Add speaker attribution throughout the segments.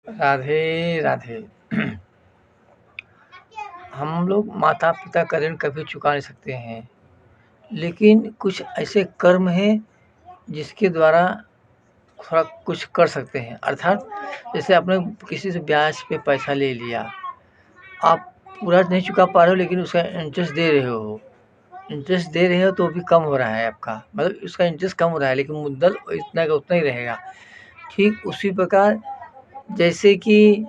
Speaker 1: राधे राधे। हम लोग माता पिता का ऋण कभी चुका नहीं सकते हैं, लेकिन कुछ ऐसे कर्म हैं जिसके द्वारा थोड़ा कुछ कर सकते हैं। अर्थात जैसे आपने किसी से ब्याज पे पैसा ले लिया, आप पूरा नहीं चुका पा रहे हो लेकिन उसका इंटरेस्ट दे रहे हो। इंटरेस्ट दे रहे हो तो भी कम हो रहा है आपका, मतलब उसका इंटरेस्ट कम हो रहा है लेकिन मुद्दल इतना का उतना ही रहेगा। ठीक उसी प्रकार जैसे कि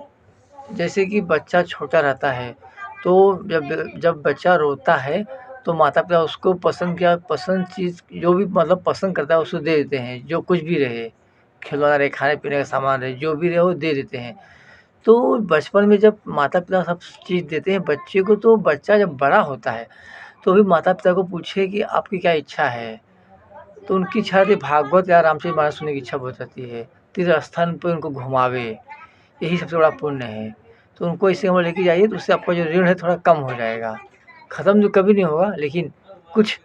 Speaker 1: जैसे कि बच्चा छोटा रहता है, तो जब जब बच्चा रोता है तो माता-पिता उसको पसंद चीज़ जो भी मतलब पसंद करता है उसको दे देते हैं, जो कुछ भी रहे, खिलौना रहे, खाने-पीने का सामान रहे, जो भी रहे वो दे देते हैं। तो बचपन में जब माता-पिता सब चीज़ देते हैं बच्चे को, तो बच्चा जब बड़ा होता है, तो भी माता-पिता को पूछे कि आपकी क्या इच्छा है? तो उनकी इच्छा रहती है भागवत या रामचरितमानस सुनने की इच्छा बहुत रहती है। तीर्थ स्थान पे उनको घुमावे, यही सबसे बड़ा पुण्य है। तो उनको इसे वहाँ लेके जाइए तो उससे आपका जो ऋण है थोड़ा कम हो जाएगा। ख़त्म तो कभी नहीं होगा लेकिन कुछ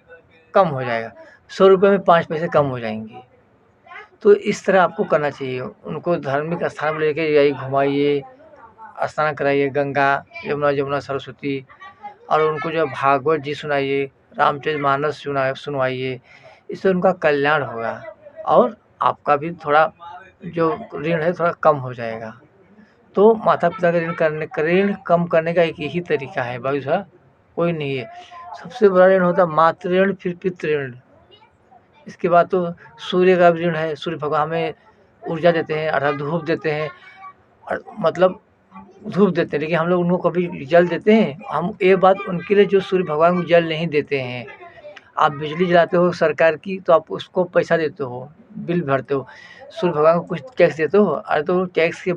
Speaker 1: कम हो जाएगा। ₹100 में 5 पैसे कम हो जाएँगे। तो इस तरह आपको करना चाहिए। उनको धार्मिक स्थान पे लेके जाइए, घुमाइए, स्नान कराइए गंगा, यमुना, सरस्वती, और उनको जो है भागवत जी सुनाइए, रामचरितमानस सुनवाइए। इससे उनका कल्याण होगा और आपका भी थोड़ा जो ऋण है थोड़ा कम हो जाएगा। तो माता-पिता का ऋण कम करने का एक यही तरीका है, बाकी दूसरा कोई नहीं है। सबसे बड़ा ऋण होता है मातृ ऋण, फिर पितृ ऋण। इसके बाद तो सूर्य का भी ऋण है, सूर्य भगवान हमें ऊर्जा देते हैं अर्थात धूप देते हैं, और मतलब धूप देते हैं, लेकिन हम लोग उनको कभी जल देते हैं? हम ये बात उनके लिए जो सूर्य भगवान को जल नहीं देते हैं। आप बिजली जलाते हो सरकार की तो आप उसको पैसा देते हो, बिल भरते हो। सूर्य भगवान को कुछ टैक्स देते हो? अरे तो टैक्स के